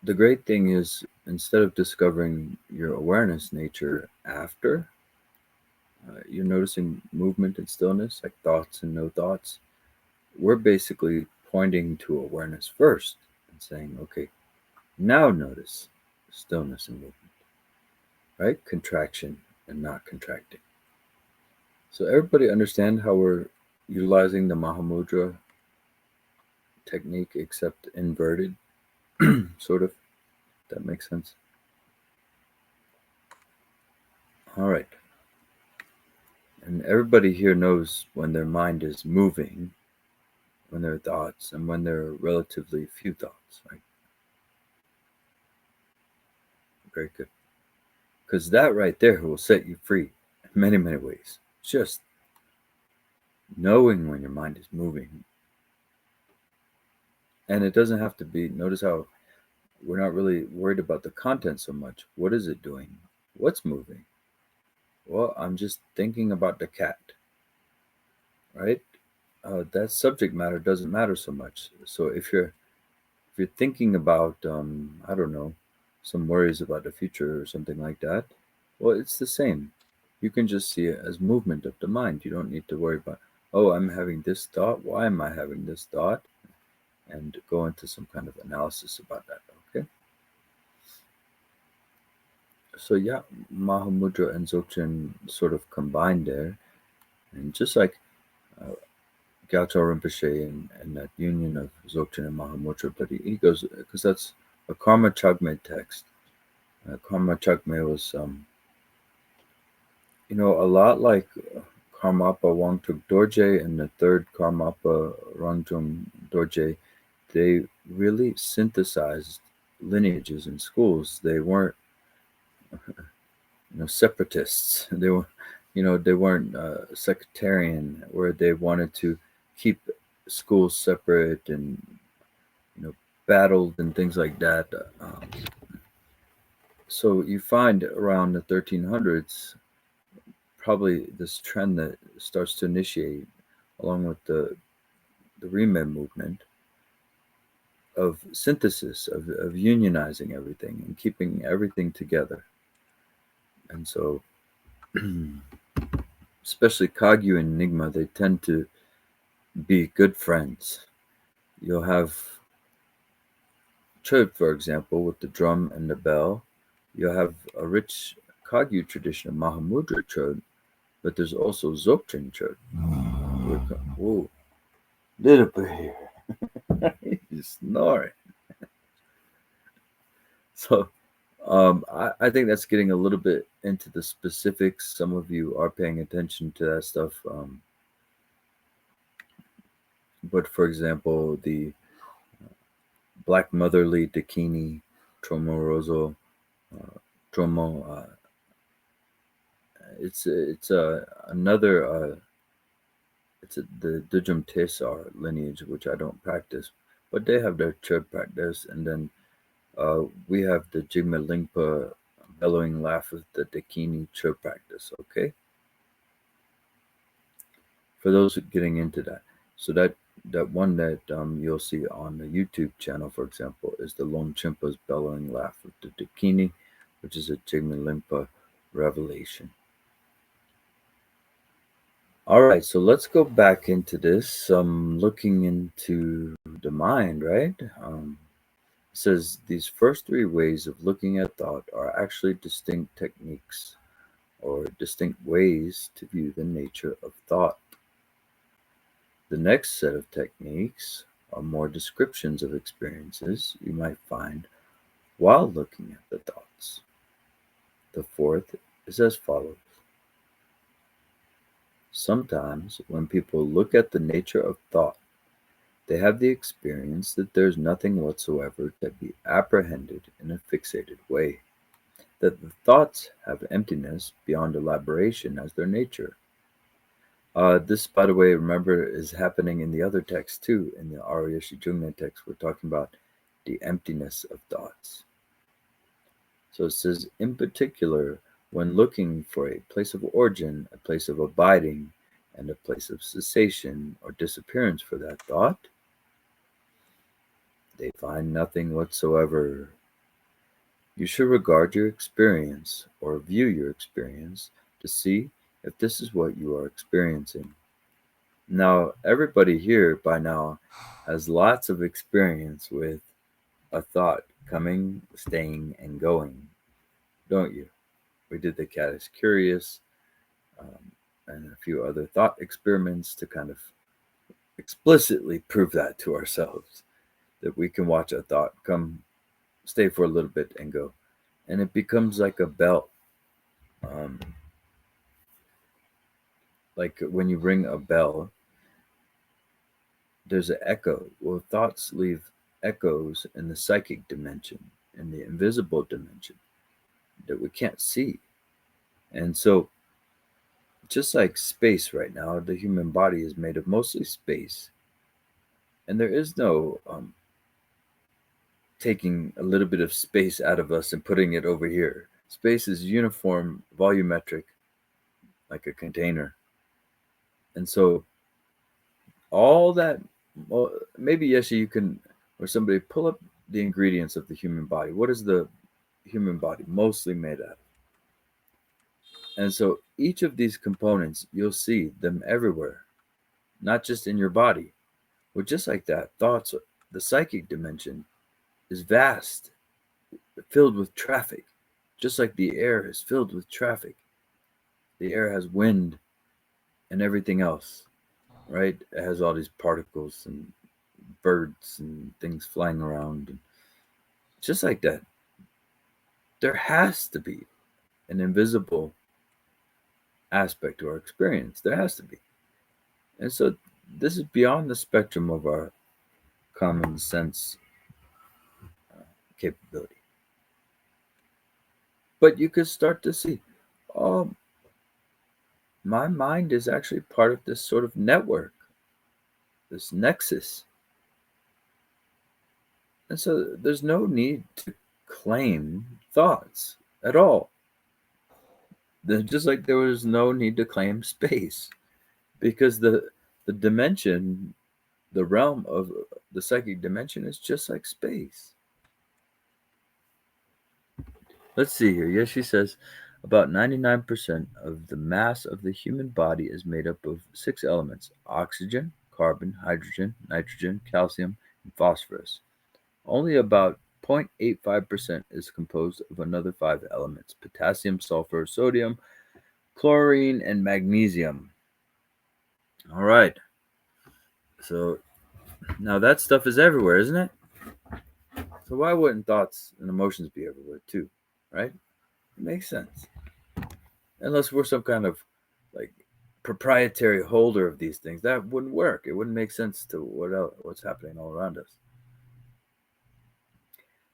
the great thing is, instead of discovering your awareness nature after you're noticing movement and stillness, like thoughts and no thoughts, we're basically pointing to awareness first and saying, okay, now notice stillness and movement, right? Contraction and not contracting. So everybody understand how we're utilizing the Mahamudra technique, except inverted, sort of. That makes sense. All right. And everybody here knows when their mind is moving, when there are thoughts, and when there are relatively few thoughts, right? Very good. Because that right there will set you free in many, many ways. Just knowing when your mind is moving. And it doesn't have to be, notice how we're not really worried about the content so much. What is it doing? What's moving? Well, I'm just thinking about the cat, right? That subject matter doesn't matter so much. So if you're thinking about I don't know, some worries about the future or something like that, well, it's the same. You can just see it as movement of the mind. You don't need to worry about, oh, I'm having this thought. Why am I having this thought? And go into some kind of analysis about that. Okay. So yeah, Mahamudra and Dzogchen sort of combined there, and just like uh, Gyaltso Rinpoche and that union of Dzogchen and Mahamudra, but he goes, because that's a Karma Chagme text. Karma Chagme was, a lot like Karmapa Wangchuk Dorje and the third Karmapa Rangchung Dorje. They really synthesized lineages in schools. They weren't, separatists. They were, they weren't sectarian, where they wanted to keep schools separate and battled and things like that. So you find around the 1300s probably this trend that starts to initiate, along with the Riemann movement, of synthesis, of unionizing everything and keeping everything together. And so, especially Kagyu and Enigma, they tend to be good friends. You'll have Chöd, for example, with the drum and the bell. You'll have a rich Kagyu tradition of Mahamudra Chöd, but there's also Dzogchen Chöd. Whoa, little bit here. He's snoring. So I think that's getting a little bit into the specifics. Some of you are paying attention to that stuff. But for example, the Black Motherly Dakini, Tromoroso, Tromo, it's another the Dujum Tesar lineage, which I don't practice, but they have their church practice, and then we have the Jigme Lingpa bellowing laugh of the Dakini church practice. Okay, for those getting into that, so that one that you'll see on the YouTube channel, for example, is the Lom Chimpa's bellowing laugh of the Dakini, which is a Jigme Lingpa revelation. All right, so let's go back into this. Looking into the mind, right? It says these first three ways of looking at thought are actually distinct techniques or distinct ways to view the nature of thought. The next set of techniques are more descriptions of experiences you might find while looking at the thoughts. The fourth is as follows. Sometimes, when people look at the nature of thought, they have the experience that there is nothing whatsoever to be apprehended in a fixated way, that the thoughts have emptiness beyond elaboration as their nature. This, by the way, remember, is happening in the other text too. In the Aryeshi Jungna text, we're talking about the emptiness of thoughts. So it says, in particular, when looking for a place of origin, a place of abiding, and a place of cessation or disappearance for that thought, they find nothing whatsoever. You should regard your experience or view your experience to see if this is what you are experiencing. Now, everybody here by now has lots of experience with a thought coming, staying, and going, don't you? We did the cat is curious and a few other thought experiments to kind of explicitly prove that to ourselves that we can watch a thought come, stay for a little bit, and go. And it becomes like a bell. Um, like when you ring a bell, there's an echo. Well, thoughts leave echoes in the psychic dimension, in the invisible dimension that we can't see. And so, just like space right now, the human body is made of mostly space. And there is no taking a little bit of space out of us and putting it over here. Space is uniform, volumetric, like a container. And so, all that, well, maybe Yeshe, you can, or somebody pull up the ingredients of the human body. What is the human body mostly made out of? And so each of these components, you'll see them everywhere, not just in your body. Well, just like that, thoughts, the psychic dimension is vast, filled with traffic, just like the air is filled with traffic. The air has wind and everything else, right? It has all these particles and birds and things flying around. And just like that, there has to be an invisible aspect to our experience. There has to be. And so this is beyond the spectrum of our common sense capability. But you could start to see, oh, my mind is actually part of this sort of network, this nexus. And so there's no need to claim thoughts at all. Just like there was no need to claim space, because the dimension, the realm of the psychic dimension is just like space. Let's see here. Yes, she says about 99% of the mass of the human body is made up of 6 elements: oxygen, carbon, hydrogen, nitrogen, calcium, and phosphorus. Only about 0.85% is composed of another 5 elements: potassium, sulfur, sodium, chlorine, and magnesium. All right. So now that stuff is everywhere, isn't it? So why wouldn't thoughts and emotions be everywhere too? Right? It makes sense. Unless we're some kind of like proprietary holder of these things, that wouldn't work. It wouldn't make sense to what's happening all around us.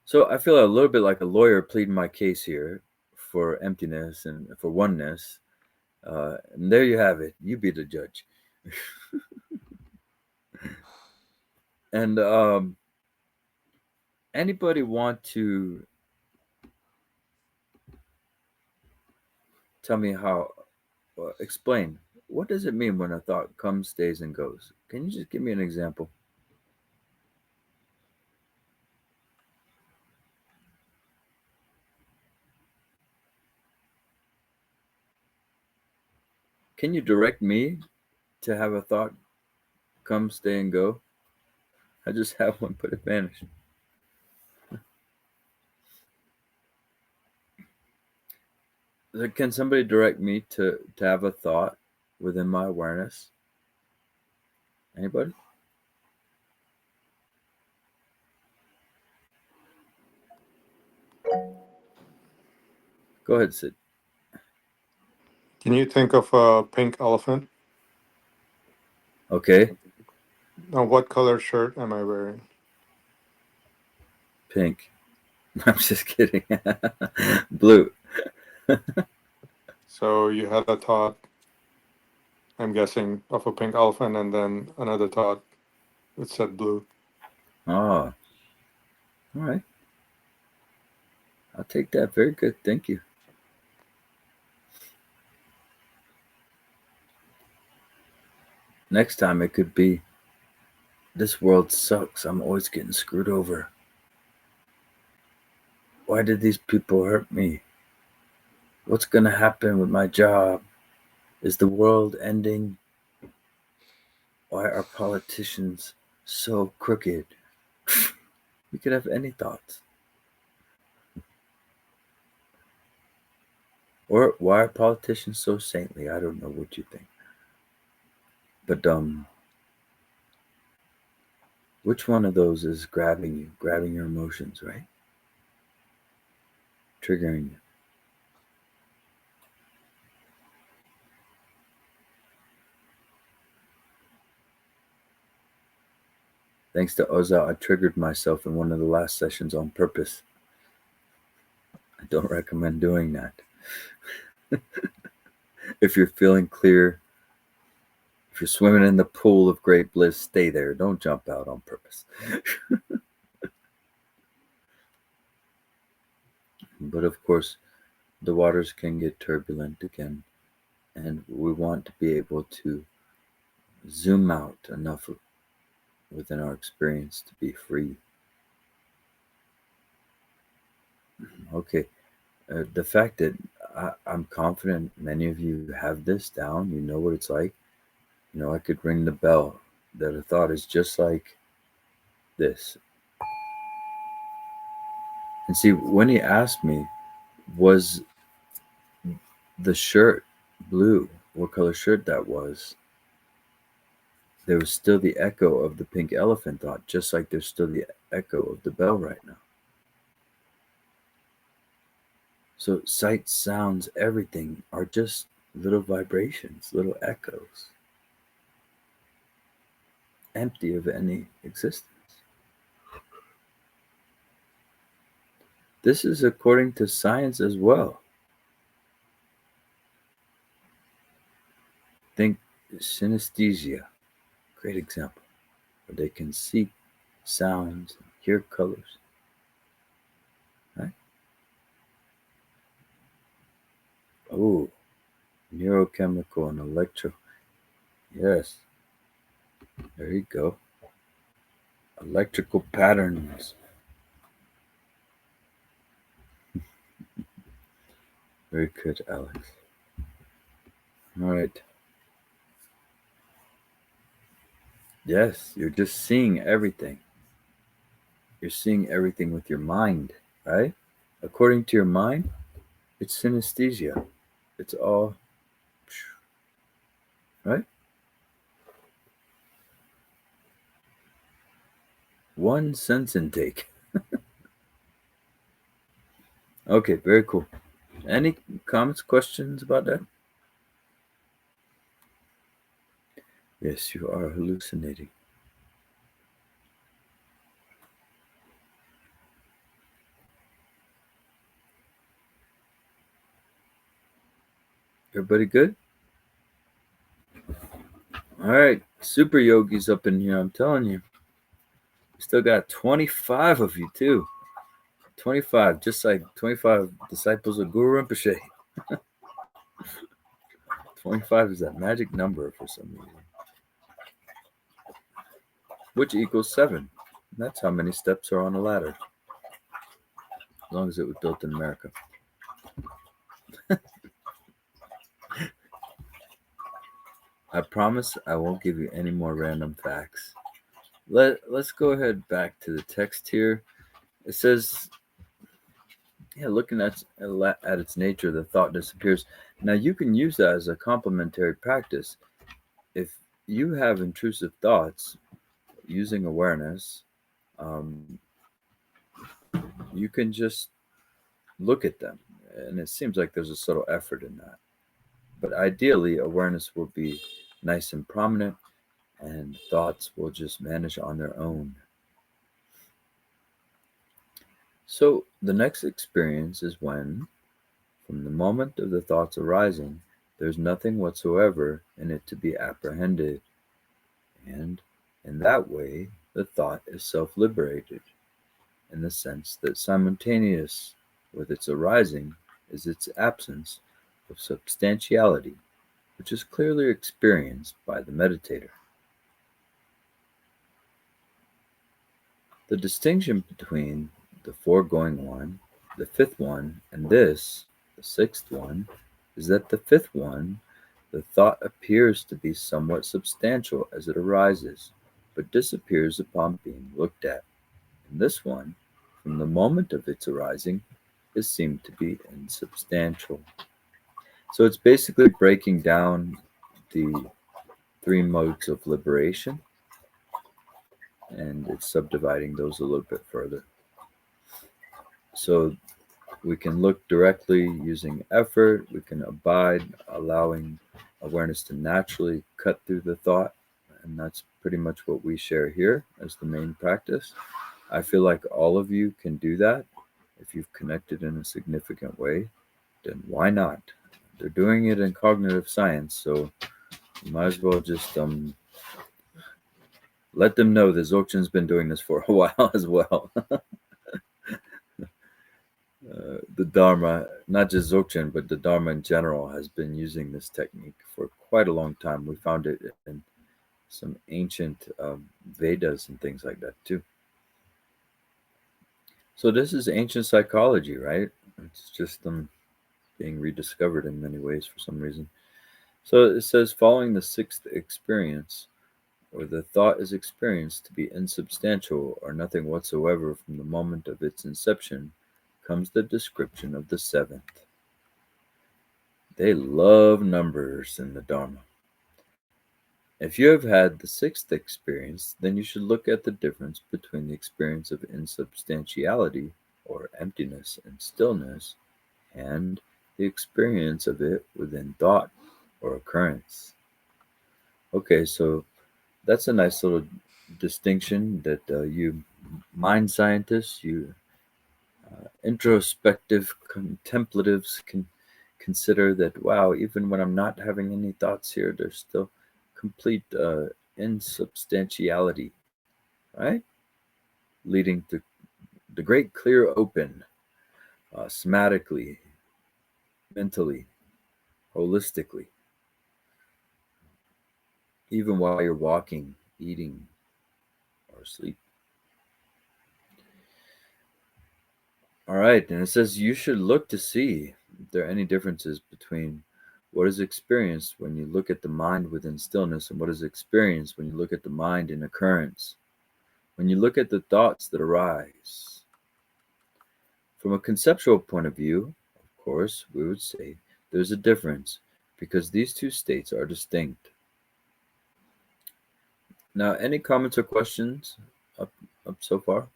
So I feel a little bit like a lawyer pleading my case here for emptiness and for oneness. And there you have it. You be the judge. And anybody want to tell me how, explain, what does it mean when a thought comes, stays, and goes? Can you just give me an example? Can you direct me to have a thought come, stay, and go? I just have one, but it vanished. Can somebody direct me to have a thought within my awareness? Anybody? Go ahead, Sid. Can you think of a pink elephant? Okay. Now, what color shirt am I wearing? Pink. I'm just kidding. Blue. So you had a thought, I'm guessing, of a pink elephant, and then another thought that said blue. Oh, all right. I'll take that. Very good. Thank you. Next time it could be, this world sucks. I'm always getting screwed over. Why did these people hurt me? What's going to happen with my job? Is the world ending? Why are politicians so crooked? You could have any thoughts. Or why are politicians so saintly? I don't know what you think. But which one of those is grabbing you, grabbing your emotions, right? Triggering you. Thanks to Oza, I triggered myself in one of the last sessions on purpose. I don't recommend doing that. If you're feeling clear, if you're swimming in the pool of great bliss, stay there. Don't jump out on purpose. But of course, the waters can get turbulent again, and we want to be able to zoom out enough within our experience to be free. Okay, the fact that I'm confident many of you have this down, you know what it's like. I could ring the bell that a thought is just like this. And see, when he asked me, was the shirt blue, what color shirt that was, there was still the echo of the pink elephant thought, just like there's still the echo of the bell right now. So sight, sounds, everything are just little vibrations, little echoes, empty of any existence. This is according to science as well. Think synesthesia, great example, where they can see sounds, hear colors, right? Oh, neurochemical and electro. Yes, there you go. Electrical patterns. Very good, Alex. All right. Yes, you're just seeing everything. You're seeing everything with your mind, right? According to your mind, it's synesthesia. It's all, right? One sense intake. Okay, very cool. Any comments, questions about that? Yes, you are hallucinating. Everybody good? All right, super yogis up in here, I'm telling you. We still got 25 of you, too. 25, just like 25 disciples of Guru Rinpoche. 25 is that magic number for some reason, which equals 7. That's how many steps are on a ladder, as long as it was built in America. I promise I won't give you any more random facts. Let's go ahead back to the text here. It says, looking at its nature, the thought disappears. Now you can use that as a complementary practice. If you have intrusive thoughts, using awareness, you can just look at them, and it seems like there's a subtle effort in that. But ideally, awareness will be nice and prominent, and thoughts will just vanish on their own. So the next experience is when, from the moment of the thoughts arising, there's nothing whatsoever in it to be apprehended, and in that way the thought is self-liberated, in the sense that simultaneous with its arising is its absence of substantiality, which is clearly experienced by the meditator. The distinction between the foregoing one The fifth one, and this, the sixth one, is that the fifth one, the thought appears to be somewhat substantial as it arises, but disappears upon being looked at. And this one, from the moment of its arising, is seen to be insubstantial. So it's basically breaking down the three modes of liberation, and it's subdividing those a little bit further. So we can look directly using effort, we can abide, allowing awareness to naturally cut through the thought, and that's pretty much what we share here as the main practice. I feel like all of you can do that. If you've connected in a significant way, then why not? They're doing it in cognitive science, so you might as well just let them know that Dzogchen's been doing this for a while as well. The Dharma, not just Dzogchen, but the Dharma in general, has been using this technique for quite a long time. We found it in some ancient Vedas and things like that too. So this is ancient psychology, right? It's just being rediscovered in many ways for some reason. So it says, following the sixth experience, or the thought is experienced to be insubstantial or nothing whatsoever from the moment of its inception, comes the description of the seventh. They love numbers in the Dharma. If you have had the sixth experience, then you should look at the difference between the experience of insubstantiality, or emptiness and stillness, and the experience of it within thought, or occurrence. Okay, so that's a nice little distinction that you mind scientists, you introspective contemplatives can consider that, wow, even when I'm not having any thoughts here, there's still complete insubstantiality, right? Leading to the great clear open, somatically, mentally, holistically, even while you're walking, eating, or asleep. All right, and it says you should look to see if there are any differences between what is experienced when you look at the mind within stillness and what is experienced when you look at the mind in occurrence, when you look at the thoughts that arise. From a conceptual point of view, of course, we would say there's a difference because these two states are distinct. Now, any comments or questions up so far?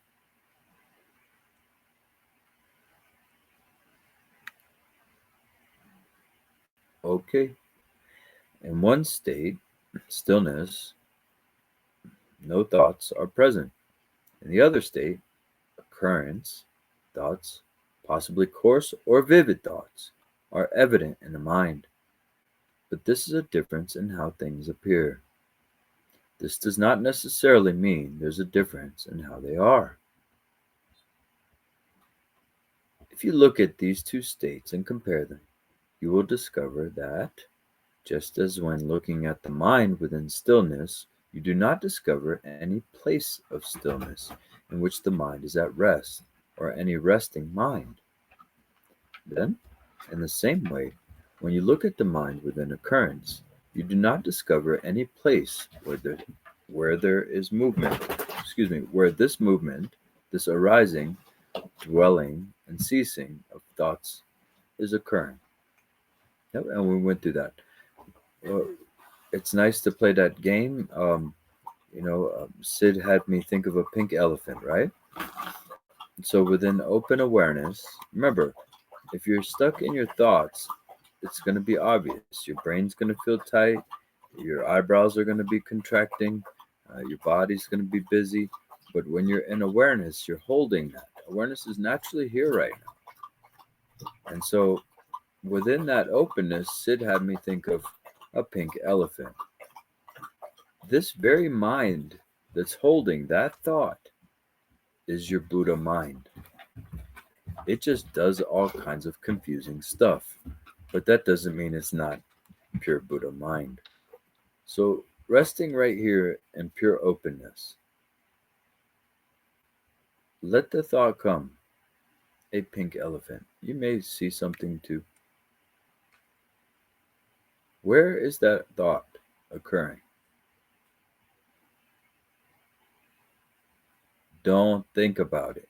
Okay. In one state, stillness, no thoughts are present. In the other state, occurrence, thoughts, possibly coarse or vivid thoughts, are evident in the mind. But this is a difference in how things appear. This does not necessarily mean there's a difference in how they are. If you look at these two states and compare them, you will discover that, just as when looking at the mind within stillness, you do not discover any place of stillness in which the mind is at rest, or any resting mind. Then, in the same way, when you look at the mind within occurrence, you do not discover any place where there is movement, where this movement, this arising, dwelling, and ceasing of thoughts is occurring. Yep, and we went through that. It's nice to play that game. Sid had me think of a pink elephant, right? So within open awareness, remember, if you're stuck in your thoughts, it's going to be obvious. Your brain's going to feel tight. Your eyebrows are going to be contracting. Your body's going to be busy. But when you're in awareness, you're holding that. Awareness is naturally here right now. And so within that openness, Sid had me think of a pink elephant. This very mind that's holding that thought is your Buddha mind. It just does all kinds of confusing stuff, but that doesn't mean it's not pure Buddha mind. So resting right here in pure openness, let the thought come. a pink elephant. You may see something too. Where is that thought occurring? Don't think about it.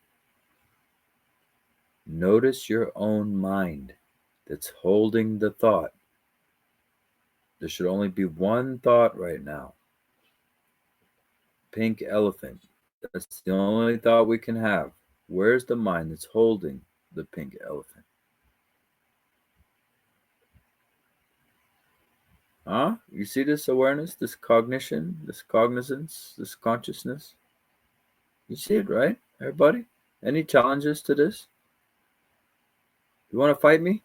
Notice your own mind that's holding the thought. There should only be one thought right now. Pink elephant. That's the only thought we can have. Where's the mind that's holding the pink elephant? Huh? You see this awareness, this cognition, this cognizance, this consciousness? You see it, right, everybody? Any challenges to this? You want to fight me?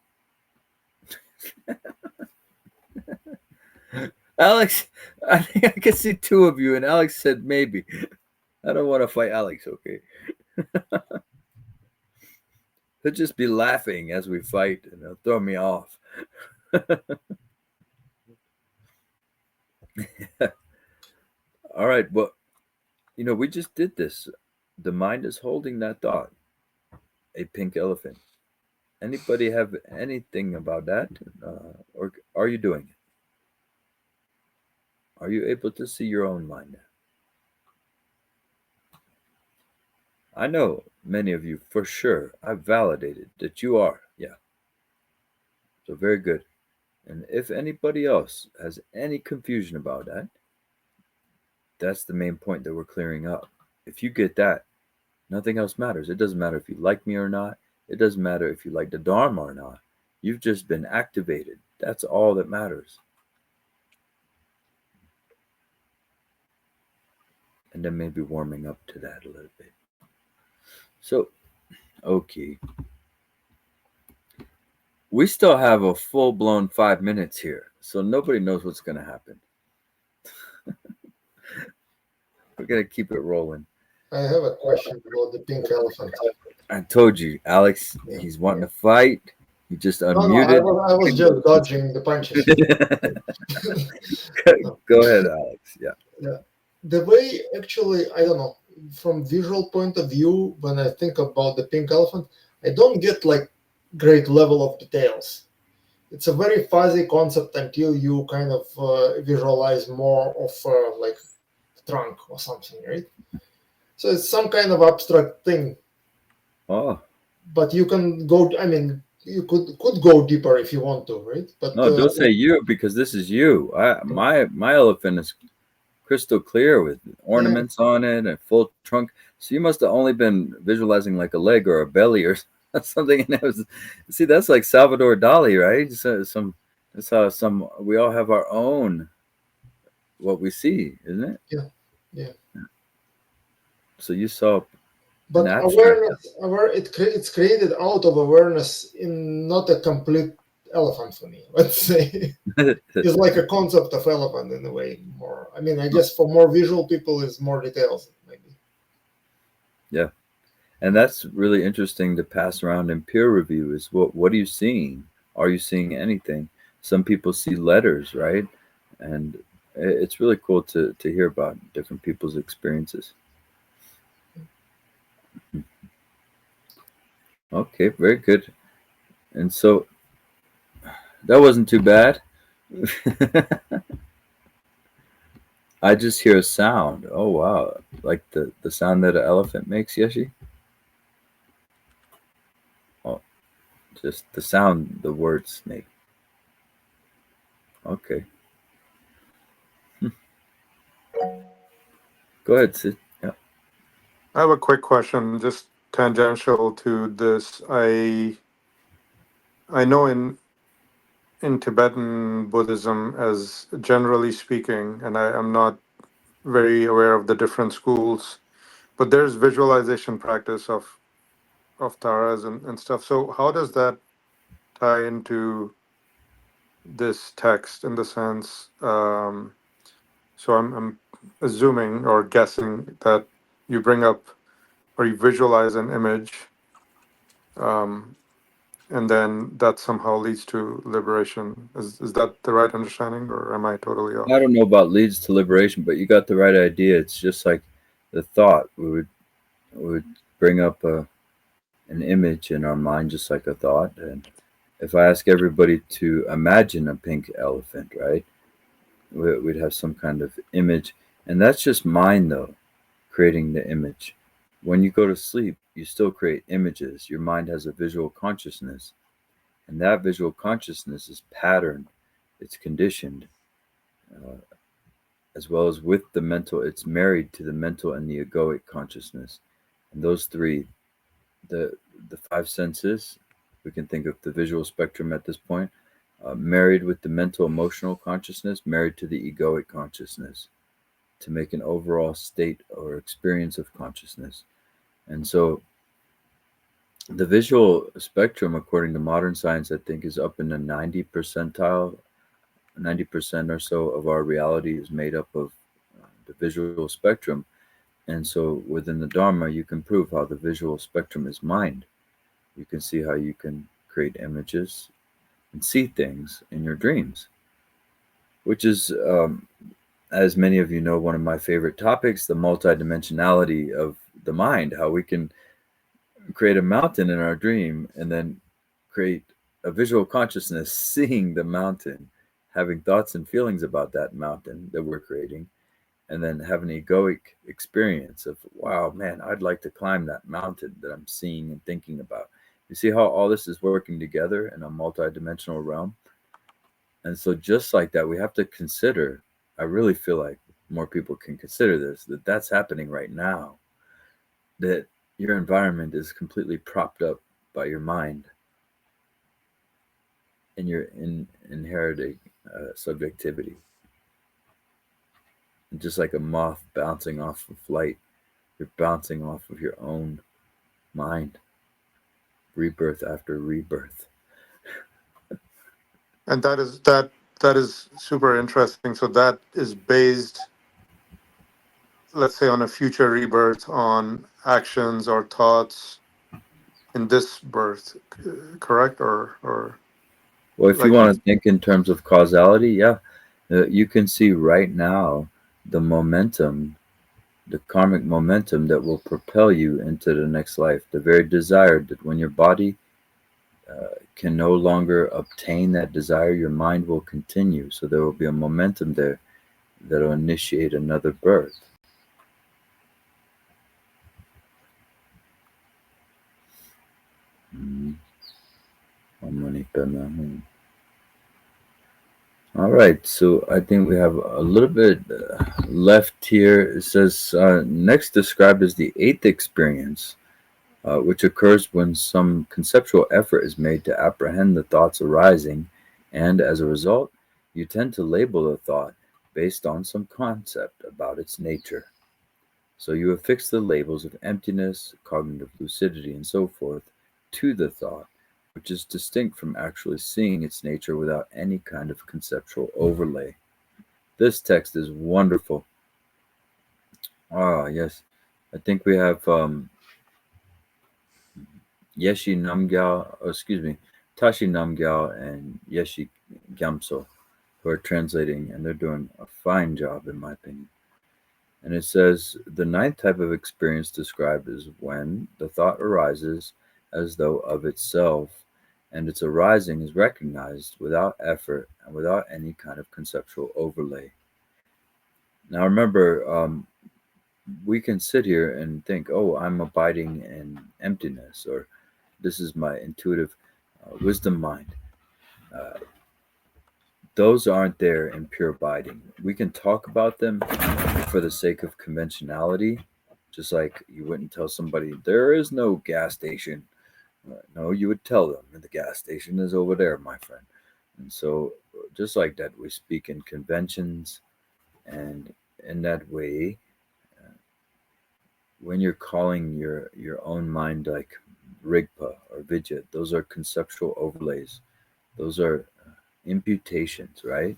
Alex, I think I can see two of you, and Alex said maybe. I don't want to fight Alex, okay? He'll just be laughing as we fight, and he'll throw me off. All right, well, we just did this. The mind is holding that thought, a pink elephant. Anybody have anything about that? Or are you doing it? Are you able to see your own mind? I know many of you for sure. I've validated that you are. Yeah. So very good. And if anybody else has any confusion about that, that's the main point that we're clearing up. If you get that, nothing else matters. It doesn't matter if you like me or not. It doesn't matter if you like the Dharma or not. You've just been activated. That's all that matters. And then maybe warming up to that a little bit. So, okay. We still have a full-blown 5 minutes here, so nobody knows what's going to happen. We're going to keep it rolling. I have a question about the pink elephant. I told you, Alex, he's wanting to fight. He just unmuted. No, I was just dodging the punches. Go ahead, Alex. Yeah. The way, actually, I don't know, from visual point of view, when I think about the pink elephant, I don't get like great level of details. It's a very fuzzy concept until you kind of visualize more of like trunk or something, right? So it's some kind of abstract thing. Oh. But you can go, I mean, you could go deeper if you want to, right? But no, don't say you, because this is you. My elephant is crystal clear with ornaments on it and full trunk. So you must have only been visualizing like a leg or a belly or something. And it was, see, that's like Salvador Dali, right? So that's how we all have our own what we see, isn't it? Yeah. So you saw. But awareness, it's created out of awareness in not a complete elephant for me, let's say. It's like a concept of elephant in a way more. I mean, I guess for more visual people is more details, maybe. Yeah. And that's really interesting to pass around in peer review is what are you seeing? Are you seeing anything? Some people see letters, right? And it's really cool to hear about different people's experiences. Okay, very good. And so that wasn't too bad. I just hear a sound. Oh, wow. Like the sound that an elephant makes, Yeshe? Oh, just the sound the words make. Okay. Go ahead, Sid. Yeah. I have a quick question, just tangential to this. I know in Tibetan Buddhism, as generally speaking, and I'm not very aware of the different schools, but there's visualization practice of taras and stuff. So how does that tie into this text in the sense? So I'm assuming or guessing that you bring up or you visualize an image, and then that somehow leads to liberation. Is that the right understanding, or am I totally off? I don't know about leads to liberation, but you got the right idea. It's just like the thought. We would bring up an an image in our mind, just like a thought. And if I ask everybody to imagine a pink elephant, right, we'd have some kind of image. And that's just mind, though, creating the image. When you go to sleep, you still create images. Your mind has a visual consciousness, and that visual consciousness is patterned, it's conditioned, uh, as well as with the mental. It's married to the mental and the egoic consciousness. And those three, the the five senses, we can think of the visual spectrum at this point, married with the mental emotional consciousness, married to the egoic consciousness, to make an overall state or experience of consciousness. And so the visual spectrum, according to modern science, I think is up in the 90 percentile. 90% or so of our reality is made up of the visual spectrum. And so within the Dharma, you can prove how the visual spectrum is mind. You can see how you can create images and see things in your dreams, which is, as many of you know, one of my favorite topics, the multidimensionality of the mind, how we can create a mountain in our dream and then create a visual consciousness seeing the mountain, having thoughts and feelings about that mountain that we're creating, and then have an egoic experience of, wow, man, I'd like to climb that mountain that I'm seeing and thinking about. You see how all this is working together in a multidimensional realm? And so just like that, we have to consider, I really feel like more people can consider this, that that's happening right now, that your environment is completely propped up by your mind and your inherited subjectivity. And just like a moth bouncing off a flight, you're bouncing off of your own mind, rebirth after rebirth. And that is super interesting. So that is based, let's say, on a future rebirth, on actions or thoughts in this birth, correct? Or Well, if you like, want to think in terms of causality, yeah, you can see right now the momentum, the karmic momentum that will propel you into the next life. The very desire that when your body can no longer obtain that desire, your mind will continue. So there will be a momentum there that will initiate another birth. Mhm. All right, so I think we have a little bit left here. It says, next described as the eighth experience, which occurs when some conceptual effort is made to apprehend the thoughts arising, and as a result, you tend to label a thought based on some concept about its nature. So you affix the labels of emptiness, cognitive lucidity, and so forth to the thought, which is distinct from actually seeing its nature without any kind of conceptual overlay. This text is wonderful. Ah, yes. I think we have Yeshe Namgyal, Tashi Namgyal and Yeshe Gyamtso, who are translating, and they're doing a fine job, in my opinion. And it says the ninth type of experience described is when the thought arises as though of itself, and its arising is recognized without effort and without any kind of conceptual overlay. Now, remember, we can sit here and think, oh, I'm abiding in emptiness, or this is my intuitive wisdom mind. Uh, those aren't there in pure abiding. We can talk about them for the sake of conventionality, just like you wouldn't tell somebody there is no gas station. No, you would tell them the gas station is over there, my friend. And so, just like that, we speak in conventions, and in that way, when you're calling your own mind like Rigpa or Vijay, those are conceptual overlays. Those are imputations, right?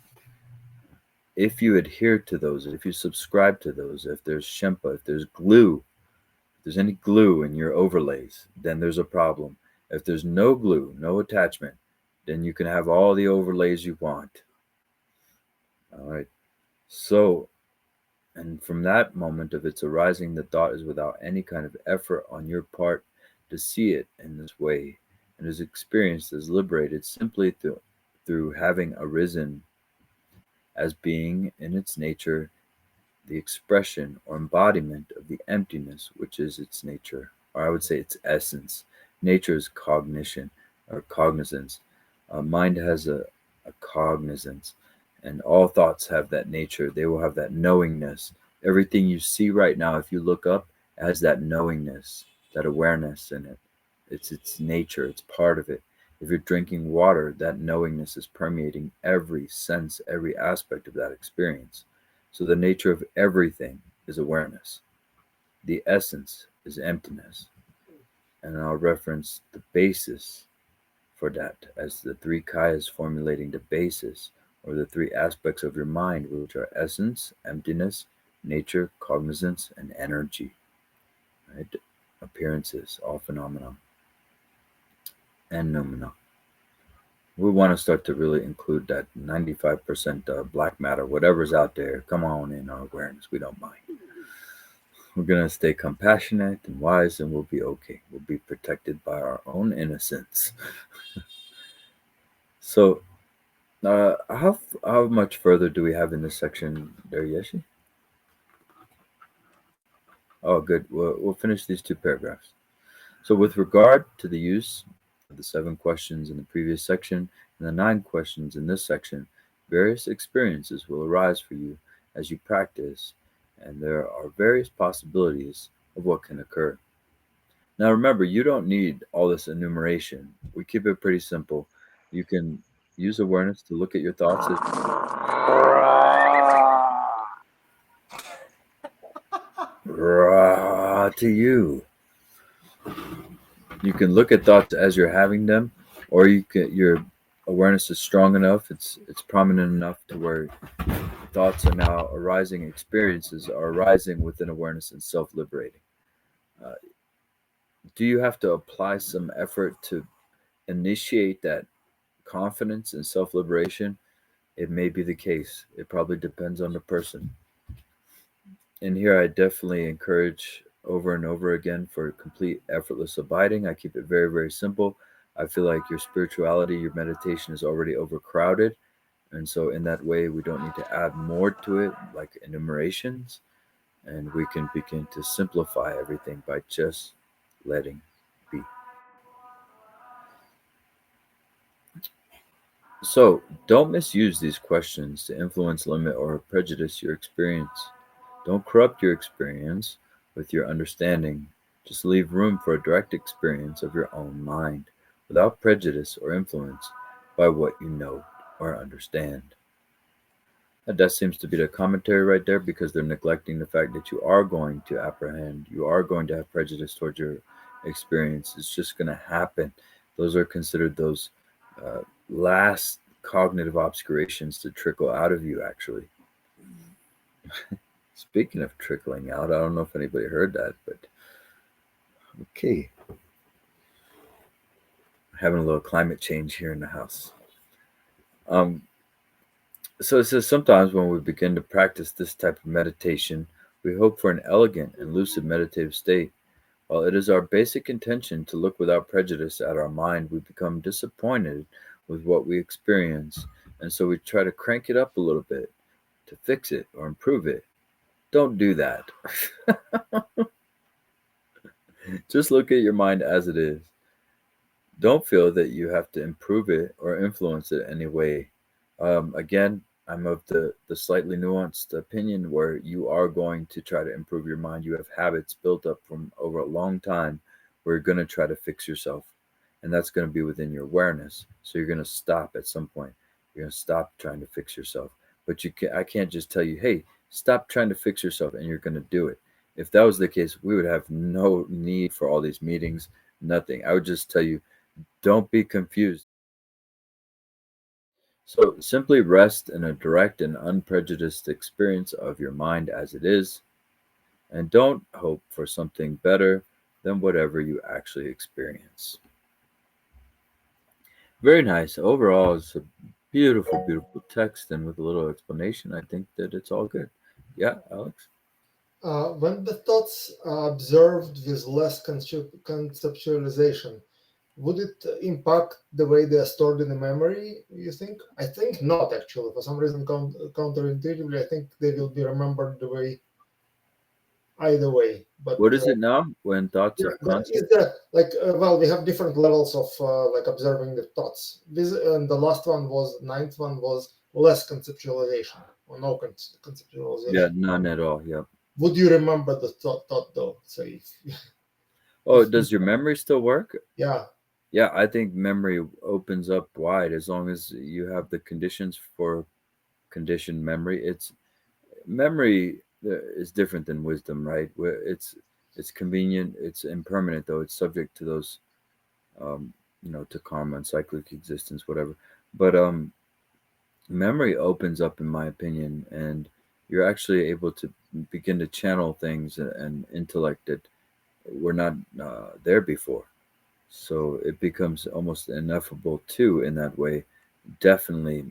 If you adhere to those, if you subscribe to those, if there's Shempa, if there's glue, if there's any glue in your overlays, then there's a problem. If there's no glue, no attachment, then you can have all the overlays you want. All right. So, and from that moment of its arising, the thought is without any kind of effort on your part to see it in this way, and is experienced as liberated simply through having arisen, as being in its nature the expression or embodiment of the emptiness which is its nature, or I would say its essence. Nature is cognition or cognizance. Mind has a cognizance, and all thoughts have that nature. They will have that knowingness. Everything you see right now, if you look up, has that knowingness, that awareness in it. It's its nature, it's part of it. If you're drinking water, that knowingness is permeating every sense, every aspect of that experience. So the nature of everything is awareness. The essence is emptiness. And I'll reference the basis for that as the three kayas formulating the basis or the three aspects of your mind, which are essence, emptiness, nature, cognizance, and energy. Right? Appearances, all phenomena, and noumena. We want to start to really include that 95% black matter, whatever's out there. Come on in our awareness. We don't mind. We're going to stay compassionate and wise, and we'll be okay. We'll be protected by our own innocence. So, how much further do we have in this section there, Yeshe? Oh, good. We'll finish these two paragraphs. So, with regard to the use of the 7 questions in the previous section and the 9 questions in this section, various experiences will arise for you as you practice, and there are various possibilities of what can occur. Now, remember, you don't need all this enumeration. We keep it pretty simple. You can use awareness to look at your thoughts as to you. You can look at thoughts as you're having them, or your awareness is strong enough, it's prominent enough to where thoughts are now arising, experiences are arising within awareness and self-liberating. Do you have to apply some effort to initiate that confidence and self-liberation? It may be the case. It probably depends on the person. And here I definitely encourage over and over again for complete effortless abiding. I keep it very, very simple. I feel like your spirituality, your meditation is already overcrowded. And so, in that way, we don't need to add more to it, like enumerations. And we can begin to simplify everything by just letting be. So, don't misuse these questions to influence, limit, or prejudice your experience. Don't corrupt your experience with your understanding. Just leave room for a direct experience of your own mind, without prejudice or influence by what you know or understand. That seems to be the commentary right there, because they're neglecting the fact that you are going to apprehend, you are going to have prejudice towards your experience. It's just going to happen. Those are considered those last cognitive obscurations to trickle out of you, actually. Speaking of trickling out, I don't know if anybody heard that, but okay. Having a little climate change here in the house. So it says, sometimes when we begin to practice this type of meditation, we hope for an elegant and lucid meditative state. While it is our basic intention to look without prejudice at our mind, we become disappointed with what we experience, and so we try to crank it up a little bit to fix it or improve it. Don't do that. Just look at your mind as it is. Don't feel that you have to improve it or influence it any way. Again, I'm of the slightly nuanced opinion where you are going to try to improve your mind. You have habits built up from over a long time where you're going to try to fix yourself. And that's going to be within your awareness. So you're going to stop at some point. You're going to stop trying to fix yourself. But I can't just tell you, hey, stop trying to fix yourself, and you're going to do it. If that was the case, we would have no need for all these meetings, nothing. I would just tell you, don't be confused. So simply rest in a direct and unprejudiced experience of your mind as it is, and don't hope for something better than whatever you actually experience. Very nice. Overall, it's a beautiful, beautiful text, and with a little explanation, I think that it's all good. Yeah, Alex? When the thoughts are observed with less conceptualization, would it impact the way they are stored in the memory, you think? I think not, actually. For some reason, counterintuitively, I think they will be remembered the way either way. But What is it now when thoughts yeah, of but concept? is there like well, we have different levels of like observing the thoughts. This and the last one was ninth one was less conceptualization or no Yeah, conceptualization. none at all. Yeah. Would you remember the thought though? Say Oh, if does your memory still work? yeah, Yeah, I think memory opens up wide as long as you have the conditions for conditioned memory. It's memory is different than wisdom, right? Where it's convenient, it's impermanent though. It's subject to those, um, to karma and cyclic existence, whatever. But memory opens up, in my opinion, and you're actually able to begin to channel things and intellect that were not there before. So it becomes almost ineffable too in that way. Definitely.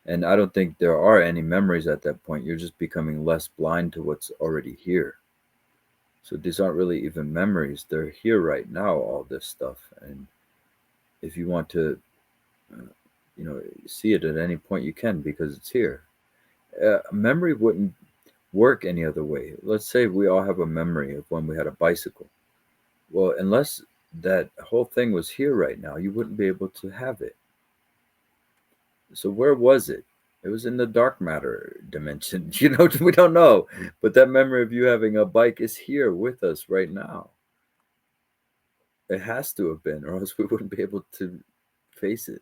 And I don't think there are any memories at that point. You're just becoming less blind to what's already here. So these aren't really even memories. They're here right now, all this stuff. And if you want to, uh, see it at any point, you can because it's here. Memory wouldn't work any other way. Let's say we all have a memory of when we had a bicycle. Well, unless that whole thing was here right now, you wouldn't be able to have it. So where was it? It was in the dark matter dimension. We don't know. But that memory of you having a bike is here with us right now. It has to have been, or else we wouldn't be able to face it.